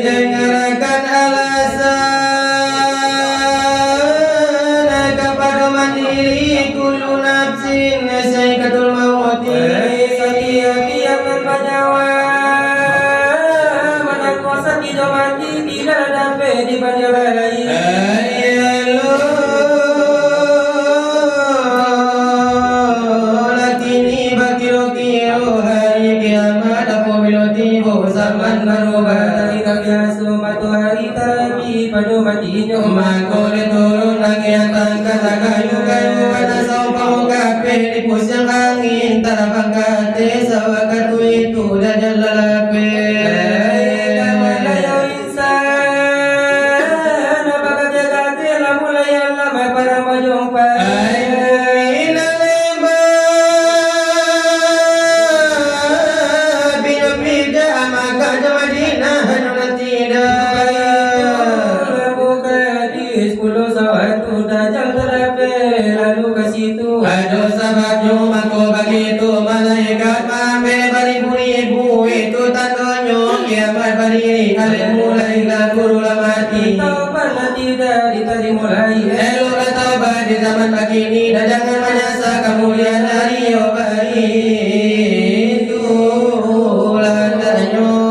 dengarkan alasan kepada mandiri kullu nafsin saikatul mawati setiap berpanyawa mana kuasa tidak mati tidak dapat dipanjawai turun lagi akan kata kayu-kayu kata sampau kape di pusang angin tarapang kate sawakatu itu dan lalape Aduh sahabatnya mako begitu malaikat mambe beribu-ribu itu tandanya kiamat berdiri kalian mulailah kurulah mati taubat tidak dimulai elu taubat di zaman begini dan jangan menyasa kemuliaan hari itu landanya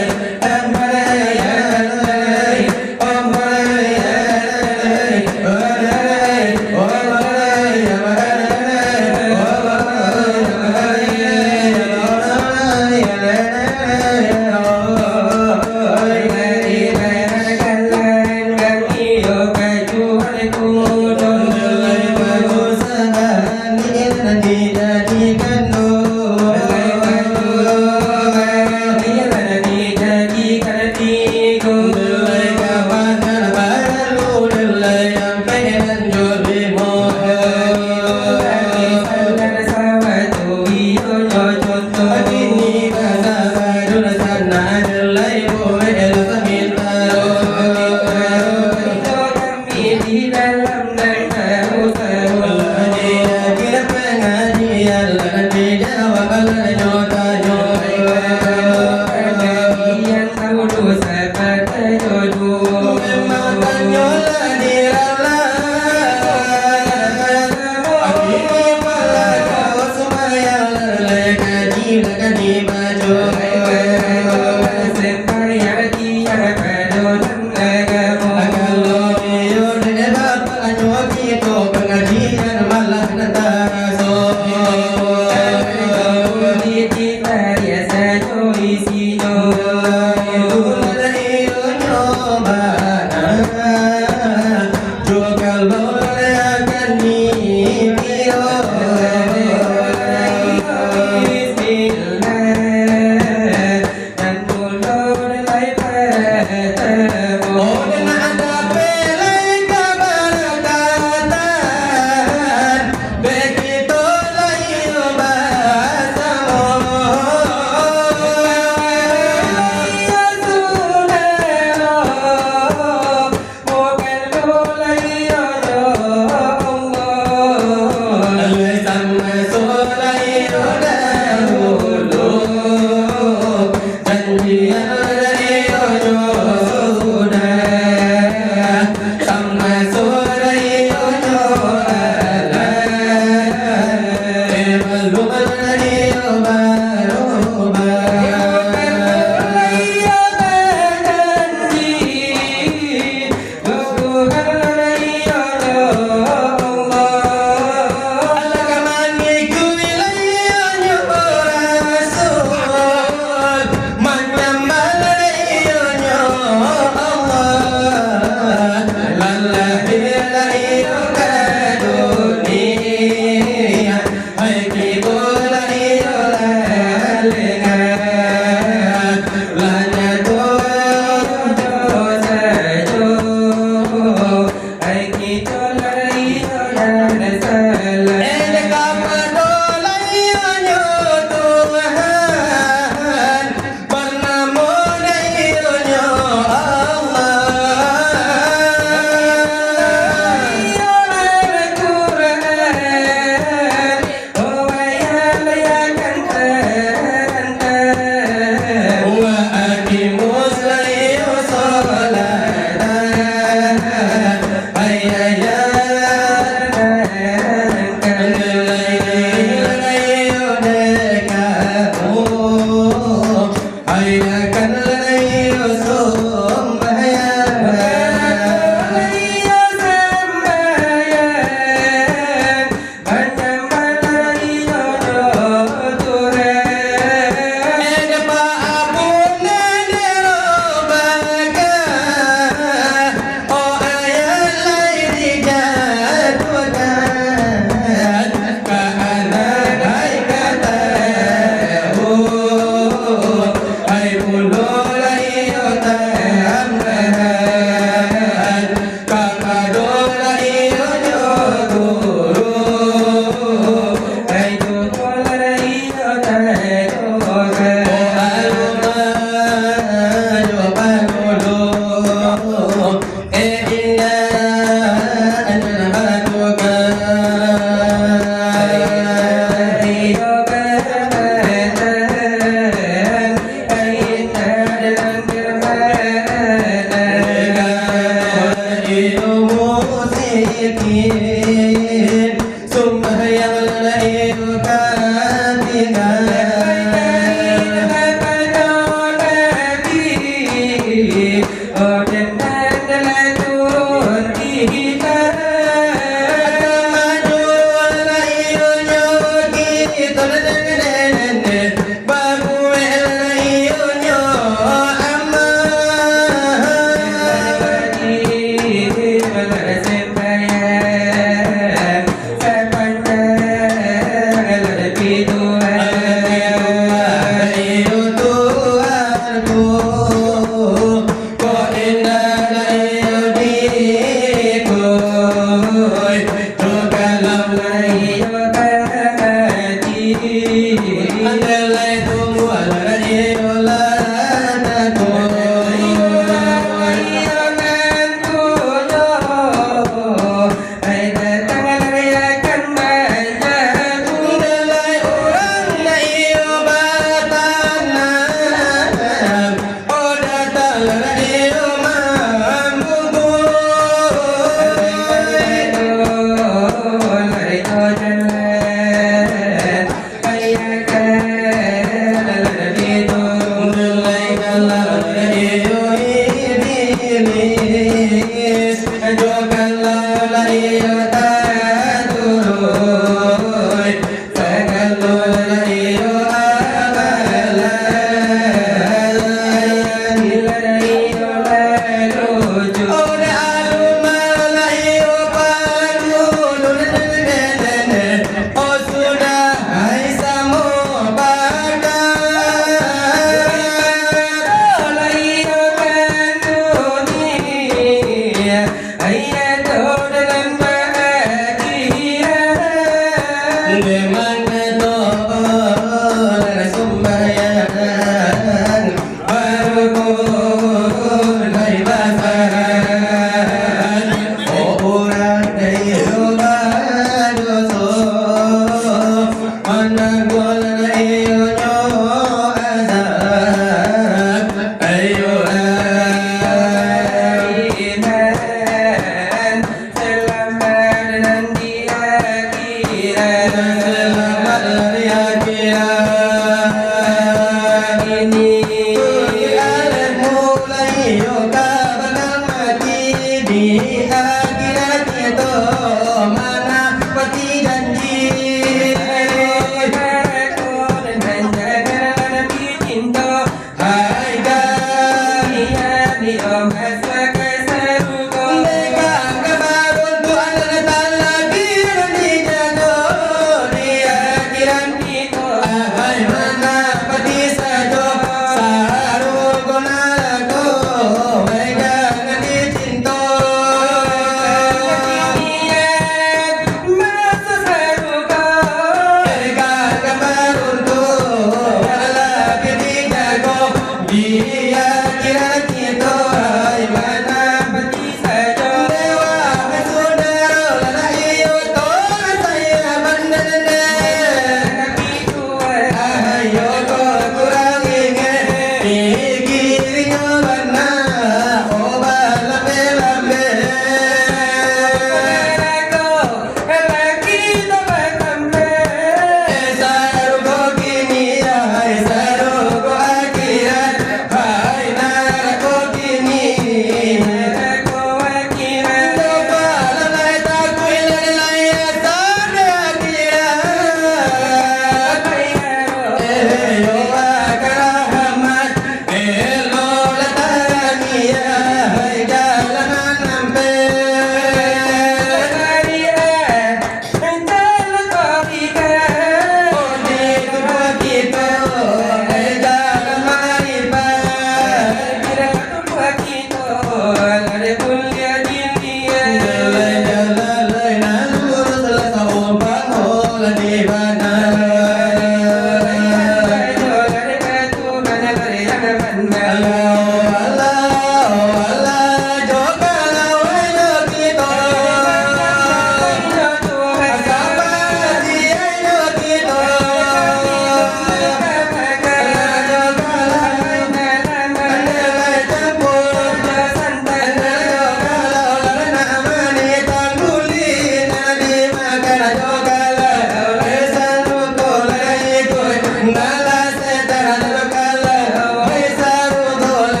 Nala se tara kala, hoy saru dole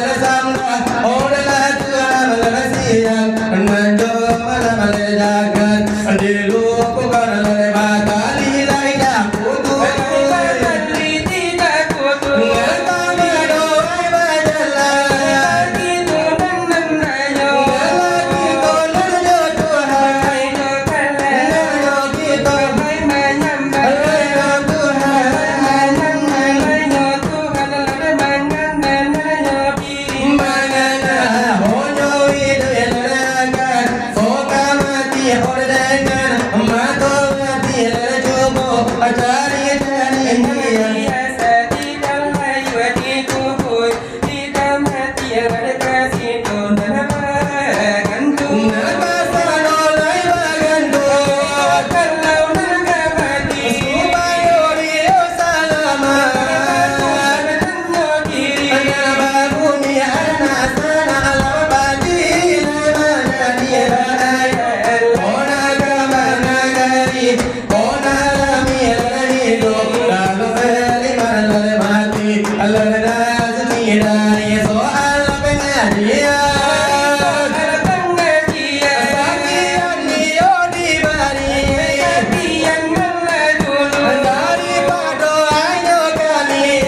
Mulai soal pengajian Sakian dia diberi Daripada ayo kami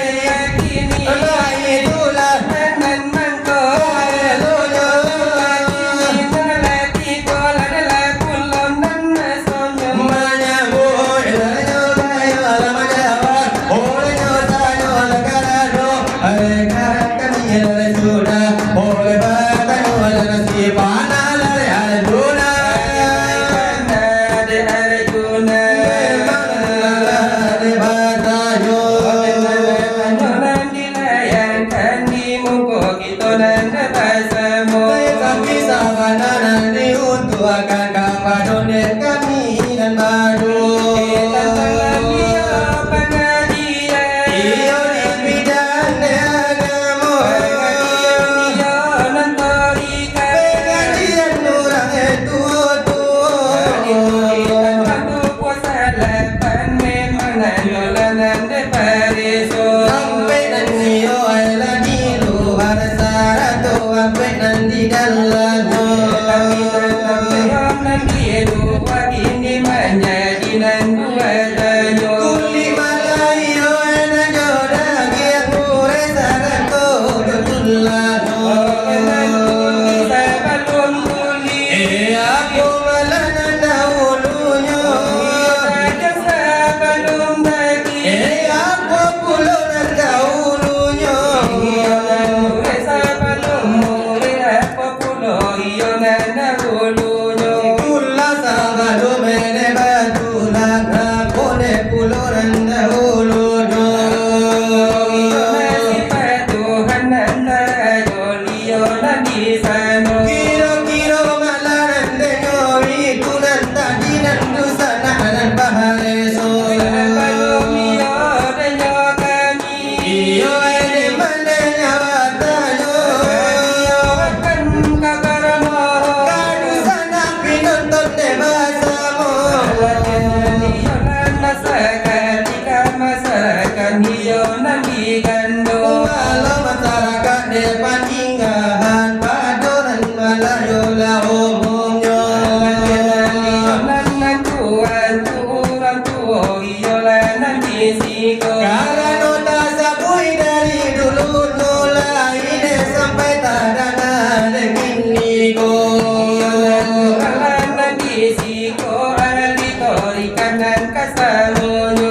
Nah itulah menyambut Layo layo lama jawab Oleh nyotayo lagarado Akan kami sudah Oleh batang oleh nasi panah lari Arjuna Lari batayo Tapi sabana nanti untuk akan kapadon kami dan baru Iyo di bidang agama Pengajian orang itu Sampai nanti oi lagi luar sana tu sampai nanti dalam Kuli malayo na joda kian mure sana tu dutulano Aku malana dahulunya Aku puluhan dahulunya Kula sabado mene batulan Aku ne puluhan dahulunya Kiro-kiro malaran dengowi Kunan tadi nandu sana dan bahareso Iyo ene mandenya watayo Kadu sana pinonton de basamo Walau masyarakat depan inggahan Padoran malayo la umumnya Karena tak sabui dari dulu mulai deh sampai tak ada kini ko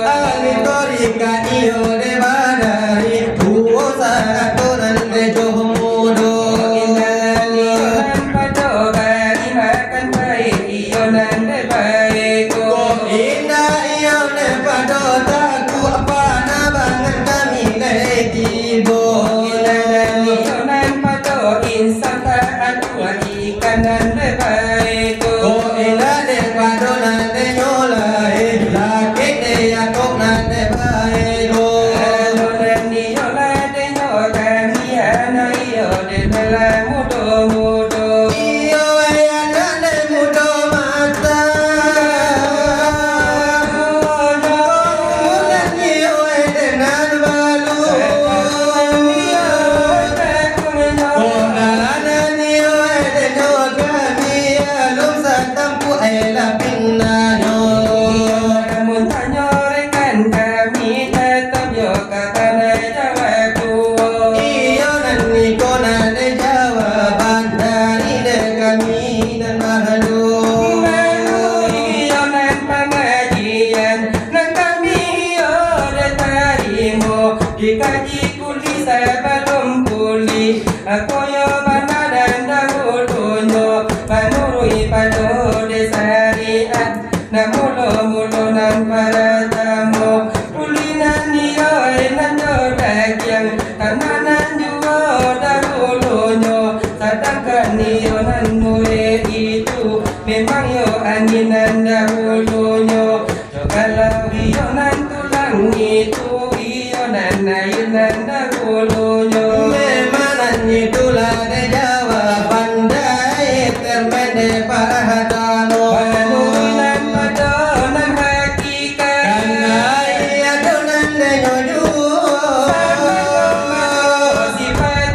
Ali torikan iyo de badari Tuo sa aturan de jomudo Indah iyo ne padotaku apa na bangan kami letibo Ko indah de padonan de nyolai Laki de yakok na de baego Iyo ayana de mudo mata Mulan iyo dengan balu Kondalan iyo de nyokami Alum sa tampu ela pinano Iyo nani kona de jawaban dari de kami dan mahalu Dikaji kuli sebelum kuli Koyo bana dan dahulunya Panurui padu desariat Namulo-mulo nan para tamu Kulinan niyoy nan jodakyang Kananan juo dahulunya Sedangkan niyo nan mure itu Memang yo anginan dahulunya Kalau iyo nan tulang itu Iyo nan nainan dahulunya Memanan itulah de jawaban Dai termede para hatano Panunan padonan hakikat Karena iya donan de nyoju Sifat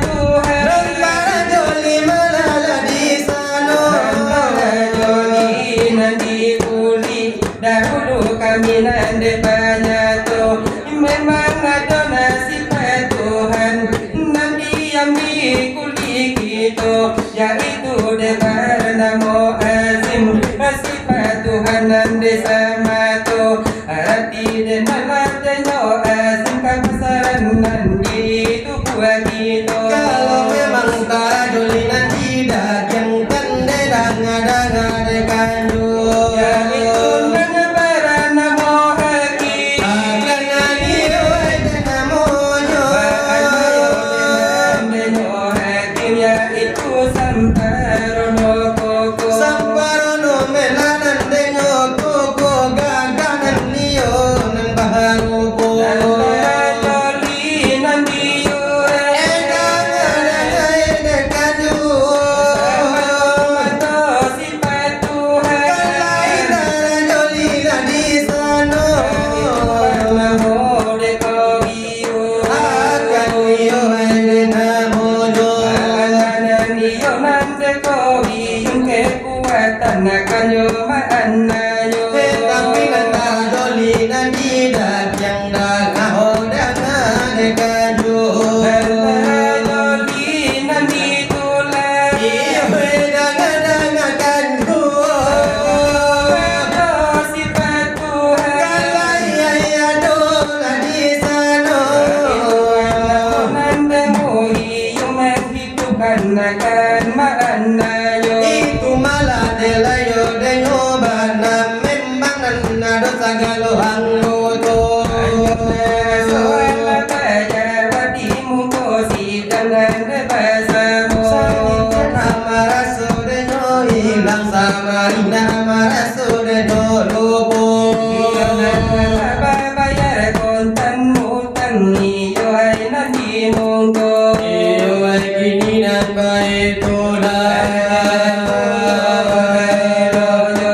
yaitu dengan namo azim sifat Tuhanan desa mato arti dengan lateno azim kebesaran itu buat kita. Kalau memang tajulinan tidak yang kande danga kanju yaitu dengan para namo haki akan naniyo namonyo yaitu samparono koko samparono melanan denyo koko gaganan niyo nang baharupo joli nandiyo kanju mato sifat Tuhan kalai tajulinan di sana mahode kogiyo akan niyo namonyo niyo nante kogiyong kekuatan kanyo maanayo tapi nanta dolinan tidak yang dagaho dengan kanju joli nanditulah iwe dengan kanju mato sifat Tuhan kalai ayadola di sana akan maanayo itu malah delayo denyo bana memang nanda sagalohang luto soal pajawati muko sidangan bebasamu amaraso denyo hilang Samarinda amaraso denyo lupo bayar kontan utang iyo ay nandimungko iyo ay kininan ba ito na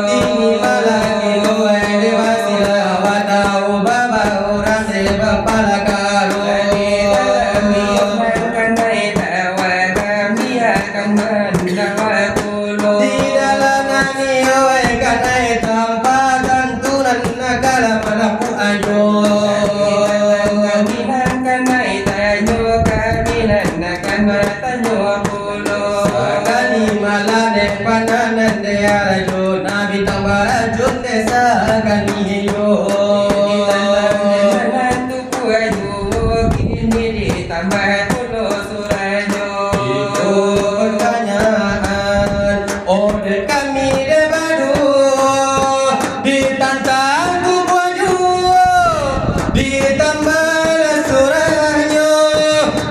ini malaki lo ay dewa sila watao baba orang seba palakaro di dalangan iyo ay kanay tampadan tunan nagala manapu ayo Kani malane pananan de arajo nabi tambarajun desa kani yo itu pertanyaan order kami de badu ditantang kubaju ditambah surahnya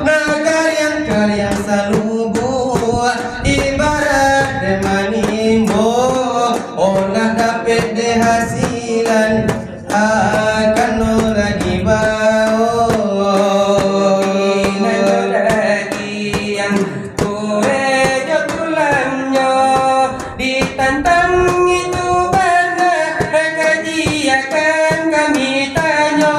nakaryan salubu ibarat demanimbo olah dapat de hasilan akan lagi bau Ditantang itu benar kajiakan kami tanya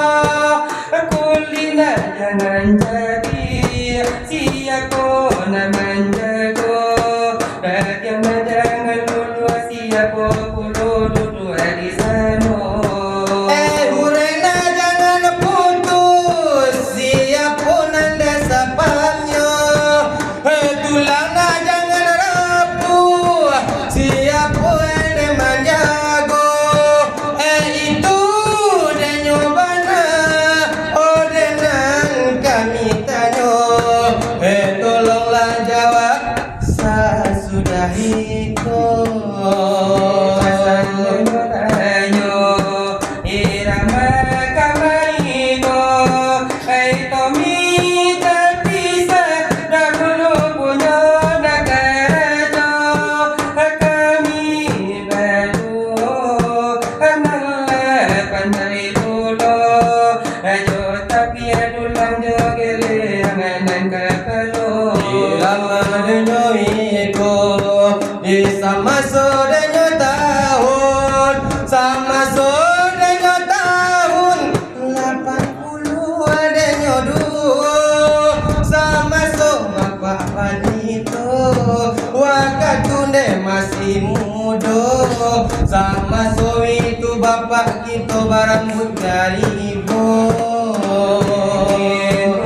kulina jangan jadi siapa naman jago yang jangan lulu siapa kulo dulu di sana Hurena jangan putus siapapun anda sapanya tulangnya jangan rapuh siapapun anda menjago itu dan nyobana ordenan kami tanya tolonglah jawab sesudah itu sama sodanya tahun sama sodanya tahun 80 adanya dulu sama so bapak itu wakatunde masih muda sama so itu bapak kita barang dari ibu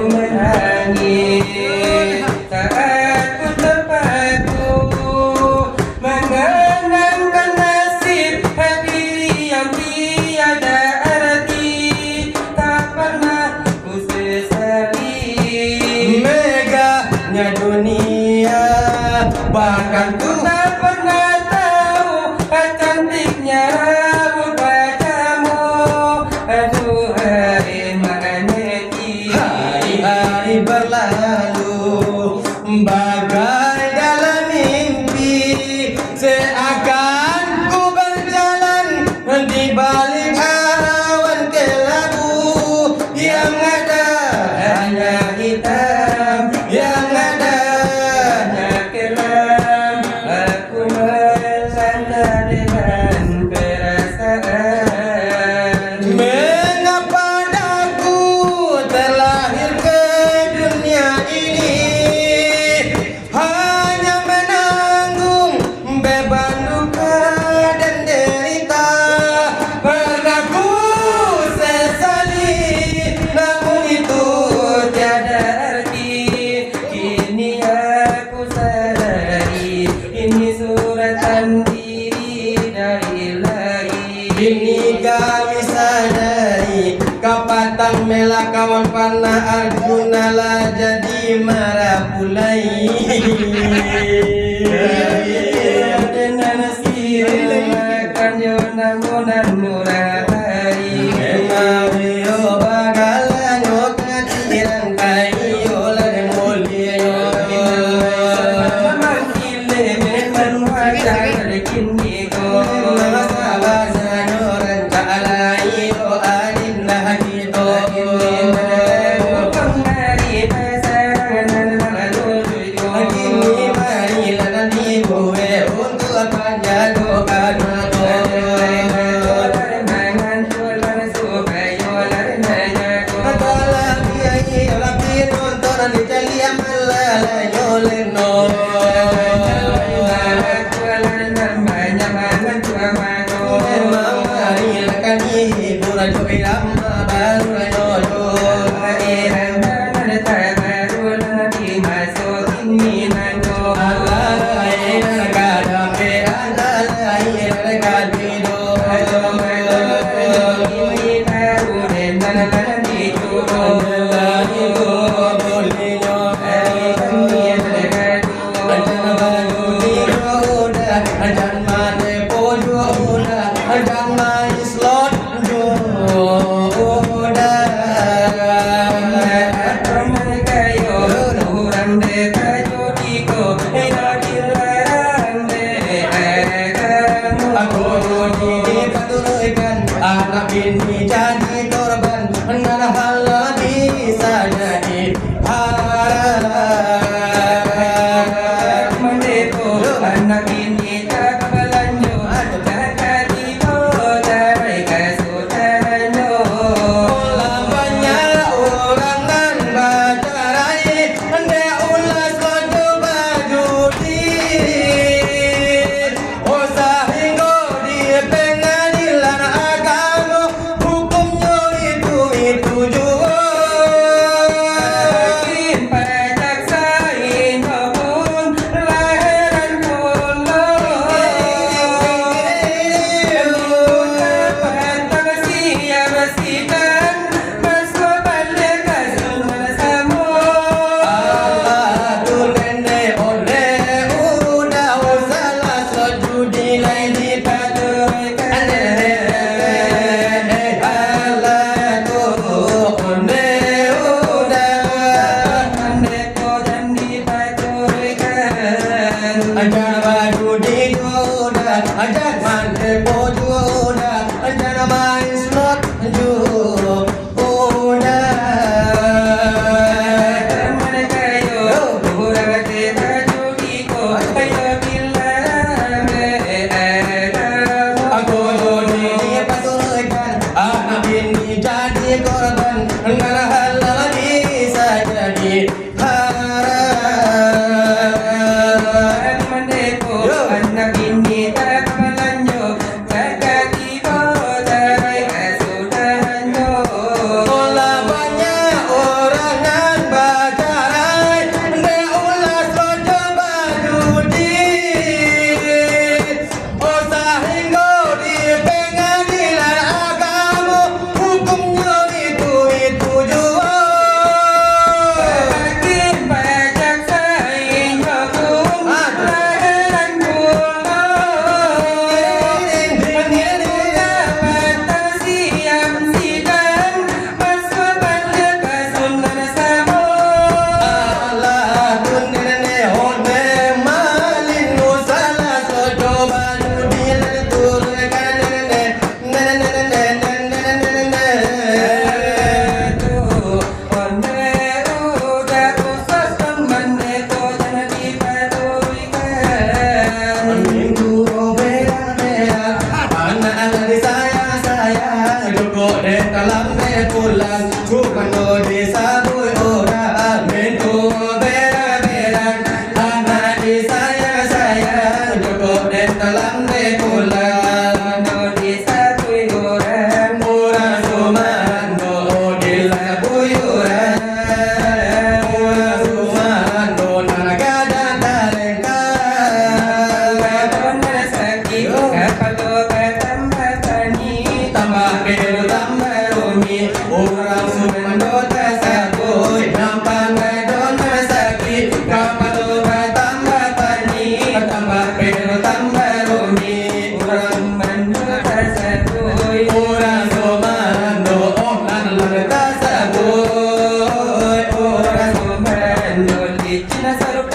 menangis saat ku terpaku dunia. Bahkan ku tak pernah tahu cantiknya rambut wajahmu. Aduhai maneki, hari-hari berlalu bagai dalam mimpi, seakan ku berjalan di balik awan kelabu. Yang ada hanya hitam, yang ada hanya kelam. Aku bersandar dengan perasaan. mengapa daku terlahir ke dunia ini, hanya menanggung beban duka dan derita. Pernah ku sesali, namun itu Tiada arti, kini aku sadari ini suratan diri dari ilahi. Kini kami sadari kapatang mela kawan panah Arjuna lah jadi marah pulai. Dengan sirinakan yonamunan nurahari. Mario bagalan yo katiran kayo la de molio. Mangkile memang wajar kini ko.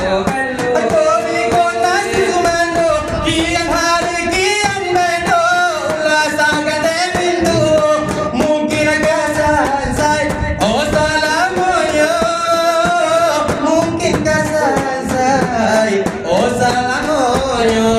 Aku ikut nasi mando, kian hari kian bendo, rasakan pintu, mungkin agak selesai. Oh salamoyo, mungkin agak selesai. Oh salamoyo.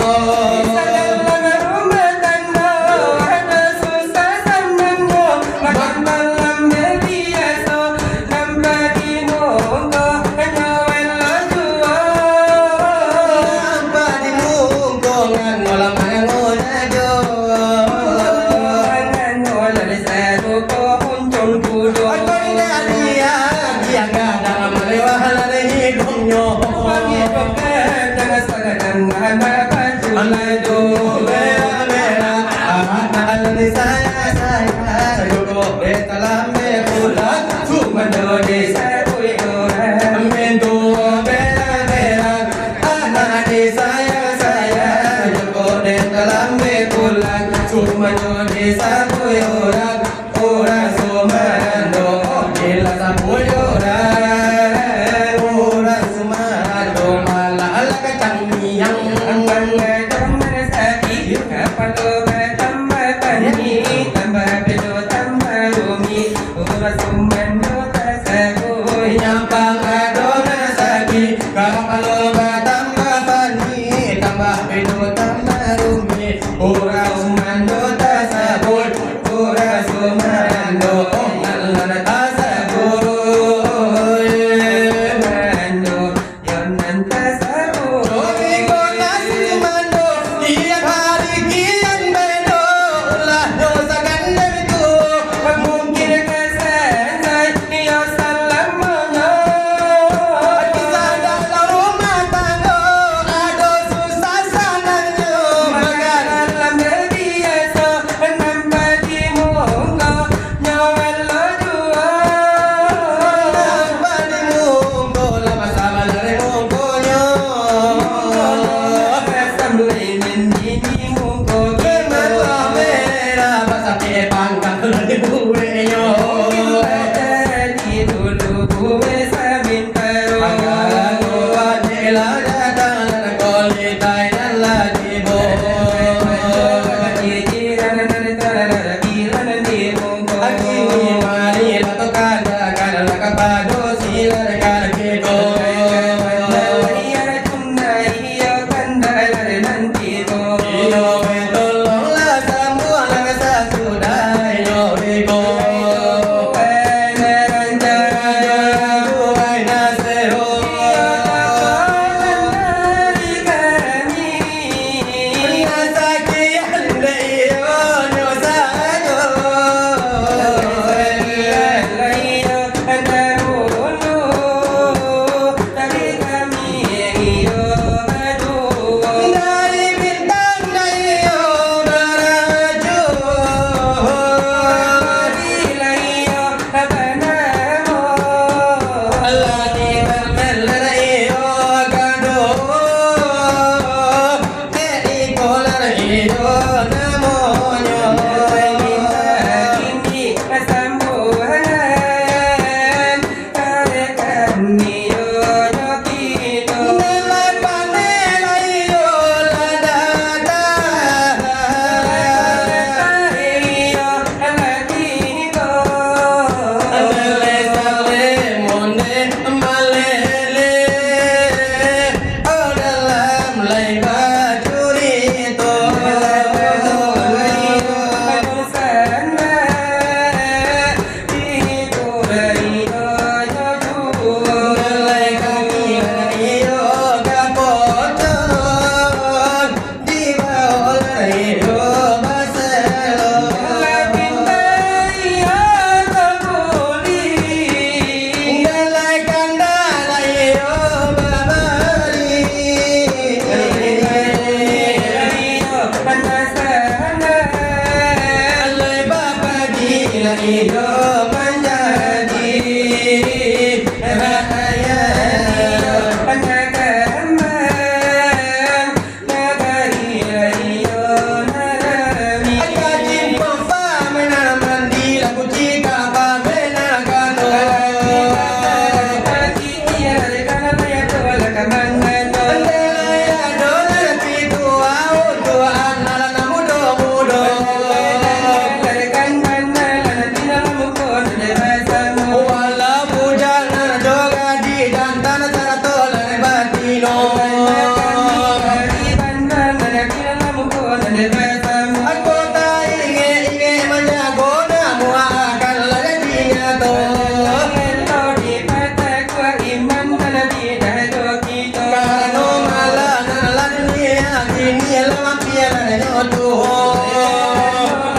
tu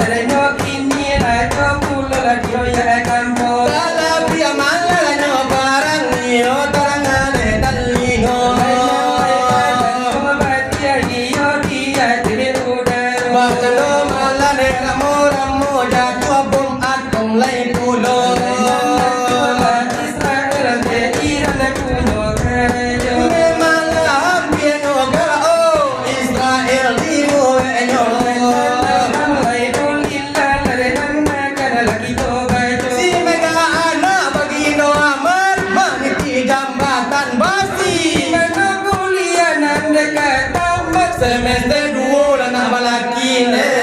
Ada nyok ini ada pulau lagi ya kampung. Kalau dia malah nyo barang nyo tarangan talingo Bacano malah ramu ramu jatuh bom atom lai pulo Malah piano gao Israel di muenyo Si mega anak bagino amat maniti jambatan basi semester 2 anak balaki ne